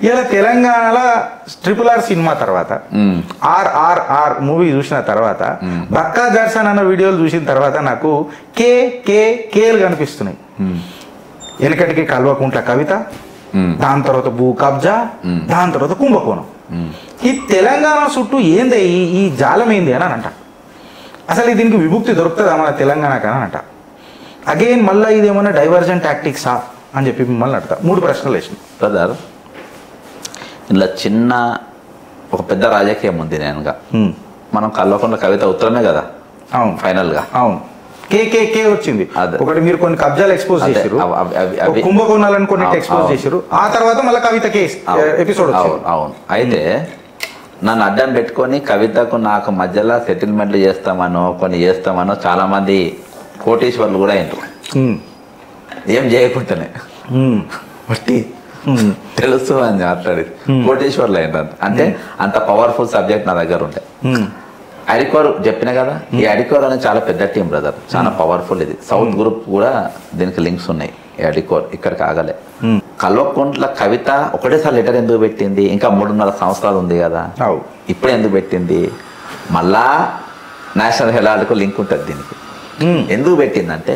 ఇలా తెలంగాణలో RRR cinema తర్వాత RRR మూవీ చూసిన తర్వాత బక్కా దర్శన్ అన్న వీడియోలు చూసిన తర్వాత నాకు కేలు కనిపిస్తున్నాయి. వెనకటికి కల్వకుంట్ల కవిత, దాని తర్వాత భూ కబ్జా, దాని తర్వాత కుంభకోణం. ఈ తెలంగాణ చుట్టూ ఏంది ఈ జాలం ఏంది అని అంట. అసలు దీనికి విముక్తి దొరుకుతుందా మన తెలంగాణకి అని అంట. అగైన్ మళ్ళీ ఇదేమన్నా డైవర్జన్ టాక్టిక్సా అని చెప్పి మిమ్మల్ని అడతా. 3 ప్రశ్నలు వేసిన బ్రదర్. ఇలా చిన్న ఒక పెద్ద రాజకీయం ఉంది. నేనుగా మనం కల్వకుంట్ల కవిత ఉత్తరమే కదా. అవును, ఫైనల్ గా అవును కే వచ్చింది. ఒకటి మీరు కొన్ని కబ్జాలు ఎక్స్పోజ్ చేశారు, కుంభకోణాలను కొన్ని ఎక్స్పోజ్ చేశారు, ఆ తర్వాత మళ్ళీ కవిత కేసు ఎపిసోడ్. అవును. అయితే నన్ను అడ్డం పెట్టుకొని కవితకు నాకు మధ్యలో సెటిల్మెంట్లు కొన్ని చేస్తామనో చాలా మంది కోటీశ్వర్లు కూడా ఏంటో ఏం చేయకుండానే బట్టి తెలుసు అని మాట్లాడేది కోటీశ్వర్లు ఏంటంటే అంటే అంత పవర్ఫుల్ సబ్జెక్ట్ నా దగ్గర ఉంటాయి. అడికోర్ చెప్పిన కదా, ఈ అడికోర్ అనేది చాలా పెద్ద టీం బ్రదర్, చాలా పవర్ఫుల్. ఇది సౌత్ గ్రూప్ కూడా దీనికి లింక్స్ ఉన్నాయి. ఈ అడికోర్ ఇక్కడికి ఆగలే. కల్వకుంట్ల కవిత ఒకటేసారి లెటర్ ఎందుకు పెట్టింది? ఇంకా 3.5 సంవత్సరాలు ఉంది కదా, ఇప్పుడే ఎందుకు పెట్టింది? మళ్ళా నేషనల్ హెరాల్డ్కు లింక్ ఉంటుంది దీనికి. ఎందుకు పెట్టిందంటే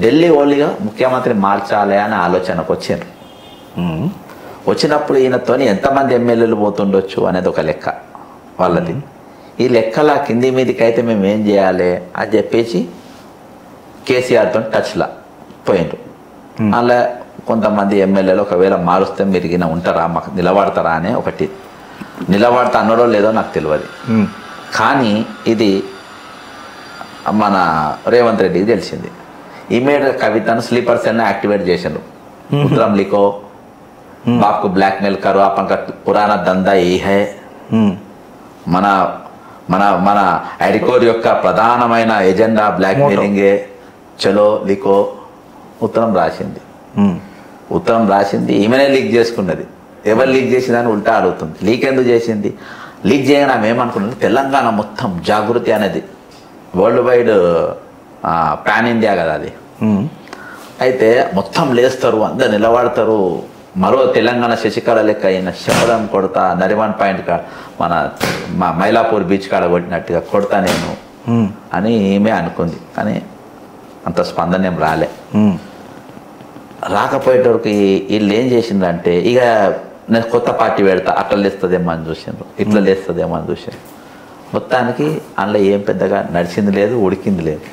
ఢిల్లీ ఓన్లీగా ముఖ్యమంత్రి మార్చాలి అనే ఆలోచనకు వచ్చారు. వచ్చినప్పుడు ఈయనతో ఎంతమంది ఎమ్మెల్యేలు పోతుండొచ్చు అనేది ఒక లెక్క వాళ్ళది. ఈ లెక్కల కింది మీదికి అయితే మేము ఏం చేయాలి అని చెప్పేసి కేసీఆర్తో టచ్లా పోయిండ్రు. అలా కొంతమంది ఎమ్మెల్యేలు ఒకవేళ మారుస్తే మీరు ఉంటారా, మాకు నిలబడతారా అని ఒకటి. నిలబడతా అన్నడో లేదో నాకు తెలియదు, కానీ ఇది మన రేవంత్ రెడ్డికి తెలిసింది. ఇమీడియట్ కవితను స్లీపర్ సెల్ యాక్టివేట్ చేసిండ్రు. ఉత్తరం లిఖో, బాప్కు బ్లాక్మెయిల్ కరో, అప్పక పురాణ దందా ఏ హై, మన మన మన అడికోర్ యొక్క ప్రధానమైన ఎజెండా బ్లాక్మెయిలింగే, చలో లిఖో. ఉత్తరం రాసింది. ఉత్తరం రాసింది ఈమెనే లీక్ చేసుకున్నది. ఎవరు లీక్ చేసిందని ఉల్టా అడుగుతుంది. లీక్ ఎందుకు చేసింది? లీక్ చేయగానే ఆమె ఏమనుకున్నది, తెలంగాణ మొత్తం జాగృతి అనేది వరల్డ్ వైడ్ పాన్ ఇండియా కదా అది. అయితే మొత్తం లేస్తారు, అందరు నిలబడతారు, మరో తెలంగాణ శశికళ లెక్క అయిన శబదం కొడతా, నరివన్ పాయింట్ కాడ మన మైలాపూర్ బీచ్ కాడ కొట్టినట్టుగా కొడతా నేను అని ఈమె అనుకుంది. కానీ అంత స్పందన ఏం రాలే. రాకపోయేటోరికి వీళ్ళు ఏం చేసిందంటే, ఇక నేను కొత్త పార్టీ పెడతా, అట్లా లేస్తుందేమో అని చూసిండ్రు, ఇట్లా లేస్తుందేమో అని చూసిండ్రు. మొత్తానికి అందులో ఏం పెద్దగా నడిచింది లేదు, ఉడికింది లేదు.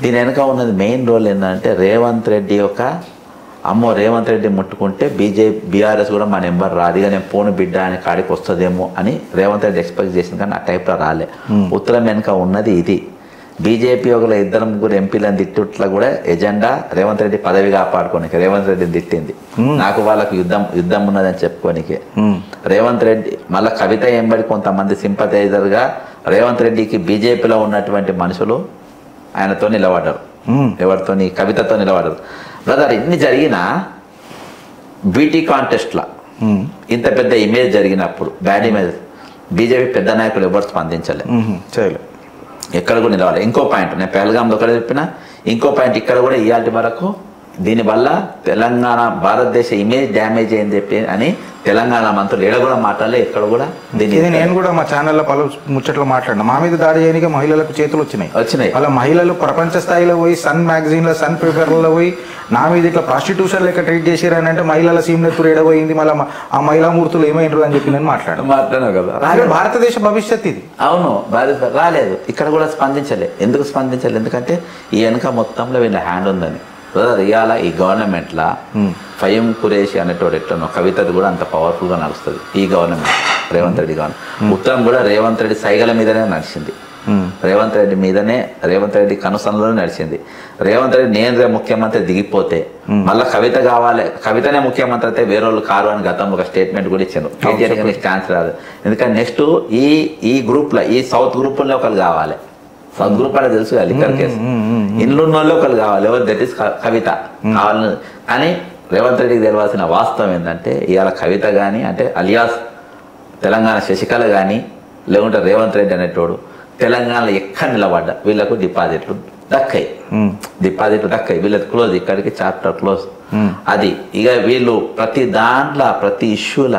దీని వెనక ఉన్నది మెయిన్ రోల్ ఏంటంటే రేవంత్ రెడ్డి యొక్క అమ్మో రేవంత్ రెడ్డి ముట్టుకుంటే బీఆర్ఎస్ కూడా మన నెంబర్ రాదు, ఇక నేను పోను బిడ్డ అని కాడికి వస్తుందేమో అని రేవంత్ రెడ్డి ఎక్స్పెక్ట్ చేసింది. కానీ ఆ టైప్లో రాలే. ఉత్తరం వెనుక ఉన్నది ఇది. బీజేపీ ఒక 2-3 ఎంపీలను తిట్టుట్లా కూడా ఎజెండా రేవంత్ రెడ్డి పదవి కాపాడుకోనికి రేవంత్ రెడ్డిని తిట్టింది. నాకు వాళ్ళకు యుద్ధం ఉన్నదని చెప్పుకోనికే రేవంత్ రెడ్డి మళ్ళీ కవిత ఎంబడి కొంతమంది సింపథైజర్గా రేవంత్ రెడ్డికి బీజేపీలో ఉన్నటువంటి మనుషులు ఆయనతో నిలబడ్డారు. ఎవరితో? కవితతో నిలబడ్డారు. బ్రదర్, ఇన్ని జరిగినా బ్యూటీ కాంటెస్ట్లా ఇంత పెద్ద ఇమేజ్ జరిగినప్పుడు, బ్యాడ్ ఇమేజ్, బీజేపీ పెద్ద నాయకులు ఎవరు స్పందించలే, ఎక్కడ కూడా నిలవాలి. ఇంకో పాయింట్ నేను పెహల్గాంలో ఒకటి చెప్పిన, ఇంకో పాయింట్ ఇక్కడ కూడా ఇవాళ వరకు దీనివల్ల తెలంగాణ భారతదేశ ఇమేజ్ డ్యామేజ్ అయింది చెప్పి అని తెలంగాణ మంత్రులు ఏడ కూడా మాట్లాడలే, ఇక్కడ కూడా. దీన్ని నేను కూడా మా ఛానల్లో పలు ముచ్చట్లు మాట్లాడినా. మా మీద దాడి చేయడానికి మహిళలకు చేతులు వచ్చినాయి. అలా మహిళలు ప్రపంచ స్థాయిలో పోయి సన్ మ్యాగజైన్లో, సన్ పేపర్లలో పోయి నా మీద ఇట్లా ప్రాస్టిట్యూషన్ లెక్క ట్రీట్ చేశారని అంటే మహిళల సీమ్నెత్తురు ఎడబోయింది, మళ్ళీ ఆ మహిళా మూర్తులు ఏమైండ్రు అని చెప్పి నేను మాట్లాడాను కదా. భారతదేశ భవిష్యత్ ఇది. అవును, రాలేదు. ఇక్కడ కూడా స్పందించలే. ఎందుకు స్పందించలేదు? ఎందుకంటే ఈ వెనుక మొత్తంలో వీళ్ళ హ్యాండ్ ఉందని. ఇవాళ ఈ గవర్నమెంట్లో ఫయం ఖురేషి అనేటోడు ఎట్లనో కవితది కూడా అంత పవర్ఫుల్గా నడుస్తుంది ఈ గవర్నమెంట్, రేవంత్ రెడ్డి గవర్నమెంట్. ఉత్తరం కూడా రేవంత్ రెడ్డి సైగల మీదనే నడిచింది, రేవంత్ రెడ్డి కనుసనలోనే నడిచింది. రేవంత్ రెడ్డి నేను ముఖ్యమంత్రి దిగిపోతే మళ్ళీ కవిత కావాలి, కవితనే ముఖ్యమంత్రి అయితే వేరే వాళ్ళు కారు అని గతంలో ఒక స్టేట్మెంట్ కూడా ఇచ్చారు. కేటీఆర్ ఛాన్స్ రాదు. ఎందుకంటే నెక్స్ట్ ఈ గ్రూప్లో, ఈ సౌత్ గ్రూప్లో ఒకరు కావాలి. సౌత్ గ్రూప్ అనేది తెలుసు కదా, లిక్కర్ కేసు, ఇండ్లు ఉన్న వాళ్ళు ఒకరు కావాలి. ఎవరు? దట్ ఈస్ కవిత కావాలని. కానీ రేవంత్ రెడ్డికి తెలియాల్సిన వాస్తవం ఏంటంటే, ఇవాళ కవిత కానీ అంటే అలియాస్ తెలంగాణ శశికళ కానీ లేకుంటే రేవంత్ రెడ్డి అనేటోడు తెలంగాణలో ఎక్కడ నిలబడ్డా వీళ్ళకు డిపాజిట్లు దక్కాయి, డిపాజిట్లు దక్కాయి, వీళ్ళది క్లోజ్, ఇక్కడికి చాప్టర్ క్లోజ్. అది ఇక వీళ్ళు ప్రతి దాంట్లో ప్రతి ఇష్యూల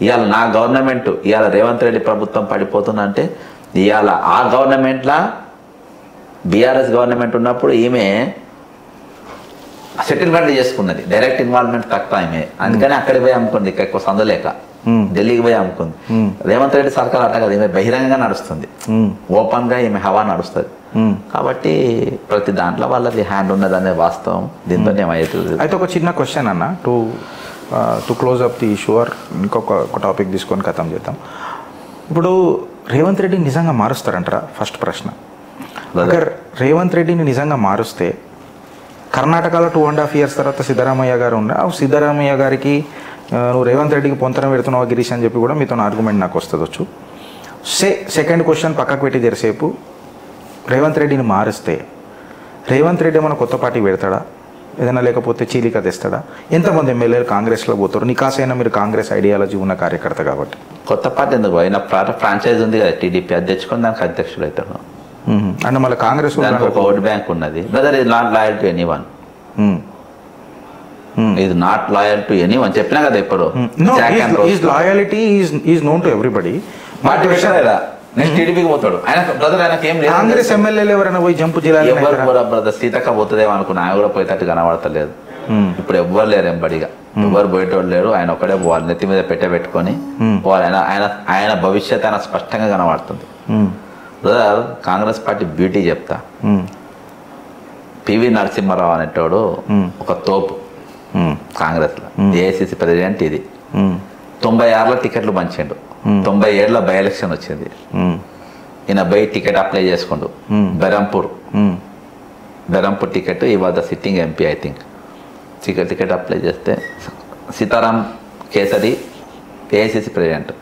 ఇవాళ నా గవర్నమెంట్ ఇవాళ రేవంత్ రెడ్డి ప్రభుత్వం పడిపోతుందంటే ఇవాళ ఆ గవర్నమెంట్లా బీఆర్ఎస్ గవర్నమెంట్ ఉన్నప్పుడు ఈమె సెటిల్మెంట్ చేసుకున్నది, డైరెక్ట్ ఇన్వాల్వ్మెంట్ తక్కువ ఆమె, అందుకని అక్కడికి పోయి అమ్ముకుంది, ఇక్కడ ఎక్కువ సందలేక ఢిల్లీకి పోయి అమ్ముకుంది. రేవంత్ రెడ్డి సర్కార్ అట్ట కదా, ఈమె బహిరంగంగా నడుస్తుంది, ఓపెన్ గా ఈమె హవా నడుస్తుంది. కాబట్టి ప్రతి దాంట్లో వాళ్ళది హ్యాండ్ ఉన్నది అనే వాస్తవం దీంతో ఏమవుతుంది. అయితే ఒక చిన్న క్వశ్చన్ అన్న, to close up the issue or ఇంకొక టాపిక్ తీసుకొని ఖతం చేద్దాం. ఇప్పుడు రేవంత్ రెడ్డిని నిజంగా మారుస్తారంటారా? ఫస్ట్ ప్రశ్న. అగర్ రేవంత్ రెడ్డిని నిజంగా మారుస్తే కర్ణాటకలో 2.5 years తర్వాత సిద్ధరామయ్య గారు ఉన్నారు, సిద్ధరామయ్య గారికి నువ్వు రేవంత్ రెడ్డికి పొంతన పెడుతున్నావు గిరీష్ అని చెప్పి కూడా మీతో ఆర్గ్యుమెంట్ నాకు వస్తుంది. సెకండ్ క్వశ్చన్ పక్కకు పెట్టి తెరసేపు, రేవంత్ రెడ్డిని మారుస్తే రేవంత్ రెడ్డి ఏమైనా కొత్త పార్టీ పెడతాడా ఏదైనా, లేకపోతే చీలిక తెస్తాడా? ఎంతమంది ఎమ్మెల్యేలు కాంగ్రెస్లో పోతారు? నికాసైనా మీరు కాంగ్రెస్ ఐడియాలజీ ఉన్న కార్యకర్త కాబట్టి. కొత్త పార్టీ ఎందుకు పోయిన ఫ్రాంచైజ్ ఉంది కదా టీడీపీ, అది తెచ్చుకొని దానికి అధ్యక్షుడు అవుతాడు. అంటే మళ్ళీ కాంగ్రెస్ ఒక ఓట్ బ్యాంక్ ఉన్నది. బ్రదర్ ఇది not loyal to anyone, ఇది not loyal to anyone చెప్పినా కదా ఇప్పుడు. Loyalty is known to everybody. Party పెట్టారా నెక్స్ట్ టీడీపీకి పోతాడు ఆయన. బ్రదర్ ఆయనకి ఏం లేదు, కాంగ్రెస్ ఎమ్మెల్యేలు ఎవరైనా పోయి జంపు చేయాలి. ఎవరు కూడా బ్రదర్ సీతక్క పోతుందేమో అనుకున్నా, ఆయన కూడా పోయేటట్టు కనబడతలేదు. ఇప్పుడు ఎవ్వరు లేరు ఎంబడిగా, ఎవరు పోయేటోళ్ళు లేరు, ఆయన ఒకటే పోవాలి, నెత్తి మీద పెట్టుకొని పోవాలి. ఆయన భవిష్యత్ ఆయన స్పష్టంగా కనబడుతుంది. బ్రదర్ కాంగ్రెస్ పార్టీ బ్యూటీ చెప్తా, పివి నరసింహారావు అనేటోడు ఒక తోపు కాంగ్రెస్ లో, ఏఐసిసి ప్రెసిడెంట్. ఇది 96లో టికెట్లు పంచిండు, 97లో బై ఎలక్షన్ వచ్చింది, ఈయన బై టికెట్ అప్లై చేసుకుండు. బెరంపూర్ టికెట్ ఈ was the sitting MP I think. Ticket apply చేస్తే సీతారాం కేసరి ఏఐసిసి ప్రెసిడెంట్,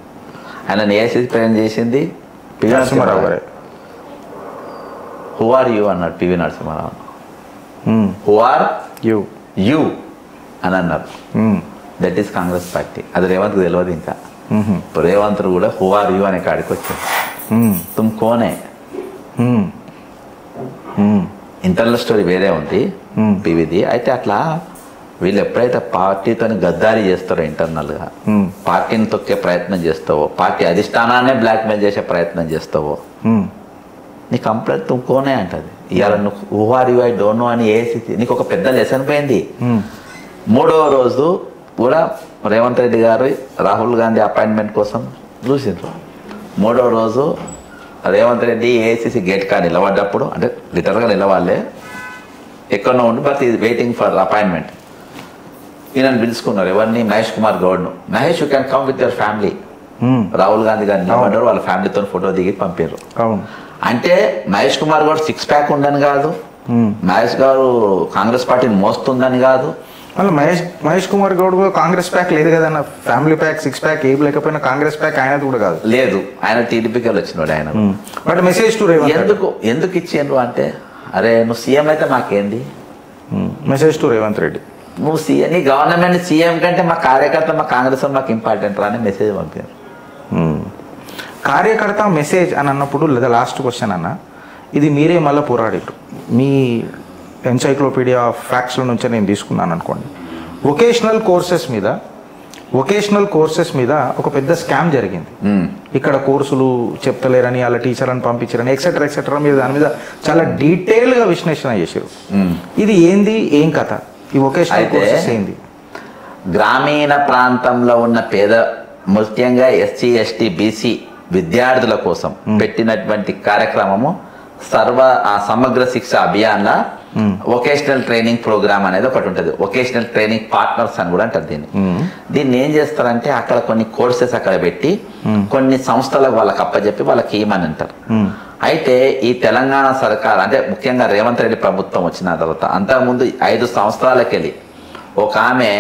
ఆయన ఏఐసిసి ప్రెసిడెంట్ చేసింది పివి నరసింహారావు గారు. హూ ఆర్ యూ అన్నాడు P V Narasimha Rao. Who are you అని అన్నారు. That is Congress party. అది రేవంత్కి తెలియదు ఇంకా. రేవంత్ కూడా హూ ఆర్ యూ అనే కాడికి వచ్చింది. తుమ్ కోనే. ఇంటర్నల్ స్టోరీ వేరే ఉంది పివిది. అయితే అట్లా వీళ్ళు ఎప్పుడైతే పార్టీతో గద్దారీ చేస్తారో, ఇంటర్నల్ గా పార్టీని తొక్కే ప్రయత్నం చేస్తావో, పార్టీ అధిష్టానాన్నే బ్లాక్మెయిల్ చేసే ప్రయత్నం చేస్తావో, నీ కంప్లైంట్ తుమ్కోనే అంటది. ఇవాళ నువ్వు who are you I don't know అని ఏసీ నీకు ఒక పెద్ద లెసన్ పోయింది. 3వ రోజు కూడా రేవంత్ రెడ్డి గారు రాహుల్ గాంధీ అపాయింట్మెంట్ కోసం చూసిండ్రు. 3వ రోజు రేవంత్ రెడ్డి ఏఐసిసి గేట్ కాడ నిలబడ్డప్పుడు, అంటే లిటరల్గా నిలవాలే, ఎక్కడో ఉండి but is waiting for appointment. ఈయనను పిలుచుకున్నారు, ఎవరిని? మహేష్ కుమార్ గౌడ్ను. Mahesh you can come with your family. Rahul Gandhi గారు నిలబడ్డారు, వాళ్ళ ఫ్యామిలీతో ఫోటో దిగి పంపారు. అంటే మహేష్ కుమార్ గౌడ్ 6 pack ఉందని కాదు, మహేష్ గారు కాంగ్రెస్ పార్టీని మోస్తుందని కాదు. మళ్ళీ మహేష్ కుమార్ గౌడ్ కాంగ్రెస్ ప్యాక్ లేదు కదన్న. ఫ్యామిలీ ప్యాక్ 6 pack ఏం లేకపోయినా కాంగ్రెస్ ప్యాక్ ఆయనది కూడా కాదు. లేదు, ఆయన టీడీపీకి వచ్చినాడు ఆయన. బట్ మెసేజ్ టు రేవంత్ ఎందుకు ఇచ్చిండ్రు అంటే, అరే నువ్వు సీఎం అయితే మాకేంది, మెసేజ్ టు రేవంత్ రెడ్డి, నువ్వు సీఎం, నీ గవర్నమెంట్ సీఎం కంటే మా కార్యకర్త, మా కాంగ్రెస్ మాకు ఇంపార్టెంట్ రా అని మెసేజ్ పంపారు. కార్యకర్త మెసేజ్ అని అన్నప్పుడు లేదా లాస్ట్ క్వశ్చన్ అన్న, ఇది మీరే మళ్ళీ పోరాడారు. మీ ఎన్సైక్లోపీడియా ఆఫ్ ఫ్యాక్ట్స్ల నుంచే నేను తీసుకున్నాను అనుకోండి. వొకేషనల్ కోర్సెస్ మీద ఒక పెద్ద స్కామ్ జరిగింది. ఇక్కడ కోర్సులు చెప్తలేరని, అలా టీచర్లను పంపించారని ఎక్సెట్రా మీద దాని మీద చాలా డీటెయిల్గా విశ్లేషణ చేశారు. ఇది ఏంది, ఏం కథ? ఈ వొకేషనల్ కోర్సెస్ ఏంది? గ్రామీణ ప్రాంతంలో ఉన్న పేద, ముఖ్యంగా ఎస్సీ ఎస్టీ బీసీ విద్యార్థుల కోసం పెట్టినటువంటి కార్యక్రమము సమగ్ర శిక్ష అభియాన్ల వొకేషనల్ ట్రైనింగ్ ప్రోగ్రామ్ అనేది ఒకటి ఉంటుంది. వొకేషనల్ ట్రైనింగ్ పార్ట్నర్స్ అని కూడా అంటారు దీన్ని ఏం చేస్తారంటే, అక్కడ కొన్ని కోర్సెస్ అక్కడ పెట్టి కొన్ని సంస్థలకు వాళ్ళకి అప్పచెప్పి వాళ్ళకి ఇవ్వమని అంటారు. అయితే ఈ తెలంగాణ సర్కార్, అంటే ముఖ్యంగా రేవంత్ రెడ్డి ప్రభుత్వం వచ్చిన తర్వాత, అంతకుముందు 5 సంవత్సరాలకు వెళ్ళి ఒక ఆమె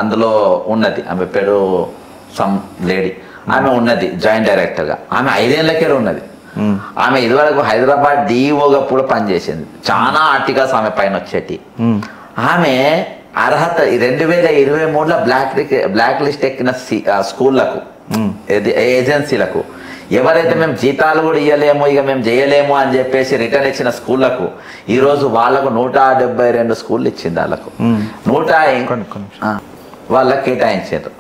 అందులో ఉన్నది, ఆమె పేరు సమ్ లేడీ, ఆమె ఉన్నది జాయింట్ డైరెక్టర్గా. ఆమె 5 ఏళ్ళకే ఉన్నది. ఆమె ఇదివరకు హైదరాబాద్ డిఈఓగా కూడా పనిచేసింది. చాలా ఆర్టికల్స్ ఆమె పైన వచ్చేటి. ఆమె అర్హత 2023లో బ్లాక్ లిస్ట్ ఎక్కిన స్కూళ్లకు, ఏజెన్సీలకు ఎవరైతే మేము జీతాలు కూడా ఇవ్వలేము, ఇక మేము చేయలేము అని చెప్పేసి రిటర్న్ ఇచ్చిన స్కూళ్లకు ఈరోజు వాళ్ళకు 172 స్కూళ్ళు ఇచ్చింది. వాళ్ళకు 100 వాళ్ళకి కేటాయించారు.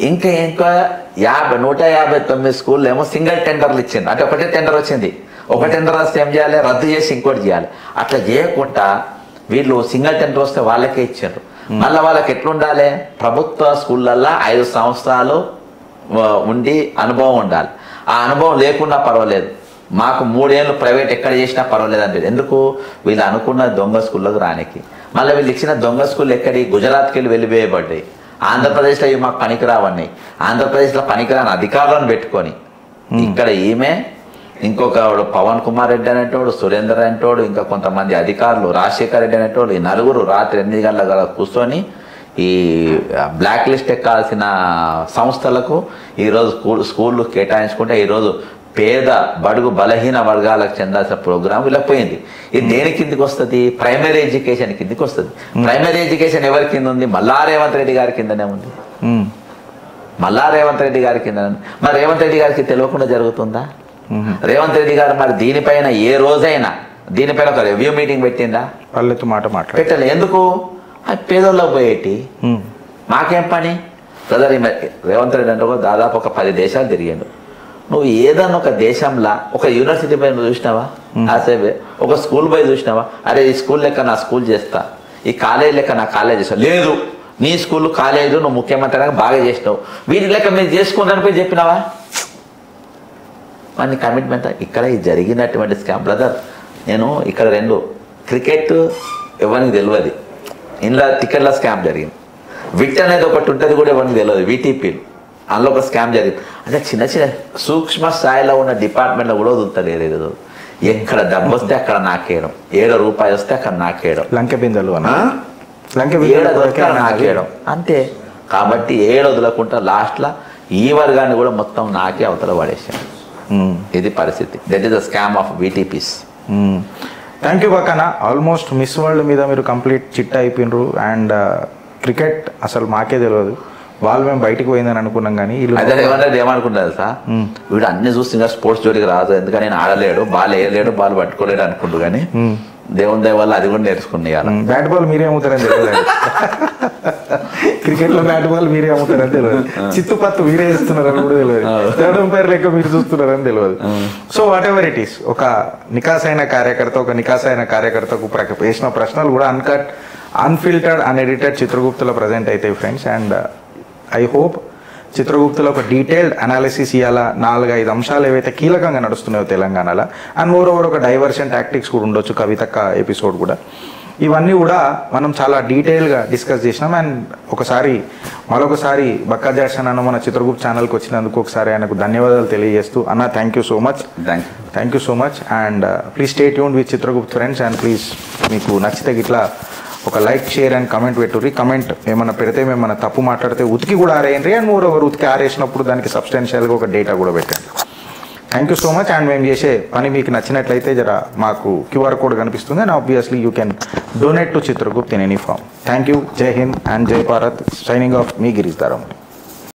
ఇంకా 159 స్కూళ్ళు ఏమో సింగిల్ టెండర్లు ఇచ్చింది. అంటే ఒకటే టెండర్ వచ్చింది, ఒక టెండర్ వస్తే ఏం చేయాలి, రద్దు చేసి ఇంకోటి చేయాలి. అట్లా చేయకుండా వీళ్ళు సింగిల్ టెండర్ వస్తే వాళ్ళకే ఇచ్చారు. మళ్ళీ వాళ్ళకి ఎట్లుండాలి, ప్రభుత్వ స్కూళ్ళల్లో 5 సంవత్సరాలు ఉండి అనుభవం ఉండాలి. ఆ అనుభవం లేకున్నా పర్వాలేదు, మాకు 3 ఏళ్ళు ప్రైవేట్ ఎక్కడ చేసినా పర్వాలేదు అంటే ఎందుకు, వీళ్ళు అనుకున్న దొంగ స్కూళ్ళకు రానికి. మళ్ళీ వీళ్ళు ఇచ్చిన దొంగ స్కూల్ ఎక్కడి, గుజరాత్కి వెళ్ళి వెళ్ళిపోయబడ్డాయి. ఆంధ్రప్రదేశ్లో ఇవి మాకు పనికిరావన్నాయి. ఆంధ్రప్రదేశ్లో పనికిరాని అధికారులను పెట్టుకొని ఇక్కడ ఈమె, ఇంకొక పవన్ కుమార్ రెడ్డి అనేటోడు, సురేందర్ అనేటోడు, ఇంకా కొంతమంది అధికారులు, రాజశేఖర్ రెడ్డి అనేటోడు, ఈ నలుగురు రాత్రి 8 గంటల కూర్చొని ఈ బ్లాక్ లిస్ట్ ఎక్కాల్సిన సంస్థలకు ఈరోజు స్కూళ్ళు కేటాయించుకుంటే ఈరోజు పేద బడుగు బలహీన వర్గాలకు చెందాల్సిన ప్రోగ్రాం ఇలా పోయింది. ఇది దేని కిందికి వస్తుంది, ప్రైమరీ ఎడ్యుకేషన్ కిందికి వస్తుంది. ప్రైమరీ ఎడ్యుకేషన్ ఎవరి కింద ఉంది, మల్లా రేవంత్ రెడ్డి గారి కిందనే ఉంది. మల్లా రేవంత్ రెడ్డి గారి కింద. మరి రేవంత్ రెడ్డి గారికి తెలియకుండా జరుగుతుందా? రేవంత్ రెడ్డి గారు మరి దీనిపైన ఏ రోజైనా దీనిపైన ఒక రివ్యూ మీటింగ్ పెట్టిందా? వాళ్ళతో మాట పెట్టలే. ఎందుకు? పేదోళ్ళకి పోయేటి మాకేం పని? బ్రదర్ రేవంత్ రెడ్డి అంటే దాదాపు ఒక 10 దేశాలు తిరిగాడు. నువ్వు ఏదన్నా ఒక దేశంలో ఒక యూనివర్సిటీ పై నువ్వు చూసినావా? ఆసేపే ఒక స్కూల్ పోయి చూసినావా? అరే ఈ స్కూల్ లెక్క నా స్కూల్ చేస్తా, ఈ కాలేజ్ లెక్క నా కాలేజ్ చేస్తా. లేదు, నీ స్కూల్ కాలేజ్ నువ్వు ముఖ్యమంత్రి బాగా చేసినావు, వీటి లెక్క మీరు చేసుకుంటాను పోయి చెప్పినావా? మన కమిట్మెంట్ ఇక్కడ జరిగినటువంటి స్కామ్. బ్రదర్ నేను ఇక్కడ 2 క్రికెట్ ఎవరికి తెలియదు, ఇందులో టికెట్ల స్కామ్ జరిగింది. విట్ అనేది ఒకటి ఉంటుంది కూడా ఎవరికి తెలియదు, వీటీపీలు అందులో ఒక స్కామ్ జరిగింది. అంటే చిన్న చిన్న సూక్ష్మ స్థాయిలో ఉన్న డిపార్ట్మెంట్లో కూడా వదులుతలేదు. ఎక్కడ డబ్బు వస్తే అక్కడ నాకేయడం, 7 రూపాయలు వస్తే అక్కడ నాకేయడం, లంకె బిందెలు నాకేయడం అంతే. కాబట్టి 7 వదలకుండా లాస్ట్లో ఈ వర్గాన్ని కూడా మొత్తం నాకే అవతల పడేసాను. ఇది పరిస్థితి. That is the scam of VTPs. Thank you బక్కన. ఆల్మోస్ట్ మిస్ వరల్డ్ మీద మీరు కంప్లీట్ చిట్ అయిపోయినరు. అండ్ క్రికెట్ అసలు మాకే తెలియదు, వాళ్ళు మేము బయటకు పోయిందని అనుకున్నాం. కానీ ఏమనుకుంటారు సార్, వీడు అన్ని చూసి ఇంకా స్పోర్ట్స్ జోలికి రాదు, ఎందుకని నేను ఆడలేడు, బాల్ వేయలేడు, బాల్ పట్టుకోలేడు అనుకుంటు. కానీ దేవుని దయ వల్ల అది కూడా నేర్చుకున్నాను. బ్యాట్ బాల్ మీరే అమ్ముతారని తెలియదు, క్రికెట్ లో బ్యాట్ బాల్ మీరే అమ్ముతారని తెలియదు, చిత్తుపత్తు మీరే వేస్తున్నారని కూడా తెలియదు, థర్డ్ అంపైర్ లెక్క మీరు చూస్తున్నారని తెలియదు. So what ever it is, ఒక నికాసైన కార్యకర్తకు వేసిన ప్రశ్నలు కూడా అన్కట్, అన్ఫిల్టర్డ్, అన్ఎడిటెడ్ చిత్రగుప్తులో ప్రజెంట్ అవుతాయి ఫ్రెండ్స్. అండ్ ఐ హోప్ చిత్రగుప్తులో ఒక డీటెయిల్డ్ అనాలిసిస్ ఇవాళ 4-5 అంశాలు ఏవైతే కీలకంగా నడుస్తున్నాయో తెలంగాణలో, అండ్ మోరోవర్ ఒక డైవర్షన్ టాక్టిక్స్ కూడా ఉండొచ్చు, కవితక్క ఎపిసోడ్ కూడా, ఇవన్నీ కూడా మనం చాలా డీటెయిల్గా డిస్కస్ చేసినాం. అండ్ మరొకసారి బక్కా జాక్సన్ అన్న మన చిత్రగుప్త ఛానల్కి వచ్చినందుకు ఒకసారి ఆయనకు ధన్యవాదాలు తెలియజేస్తూ, అన్న thank you so much. And please stay tuned with Chitragupta friends. And please మీకు నచ్చితే ఇట్లా ఒక లైక్, షేర్ అండ్ కమెంట్ పెట్టుర్రి. కమెంట్ ఏమన్నా పెడితే మేమన్నా తప్పు మాట్లాడితే ఉతికి కూడా ఆరేయండి. అండ్ మోరోవర్ ఉతికి ఆరేసినప్పుడు దానికి సబ్స్టెన్షియల్గా ఒక డేటా కూడా పెట్టండి. Thank you so much. And మేము చేసే పని మీకు నచ్చినట్లయితే మాకు QR కోడ్ కనిపిస్తుంది, and obviously you can donate to Chitragupta in any form. Thank you. Jai Hind and Jai Bharat. Signing off మీ గిరీష్ దారామూర్తి.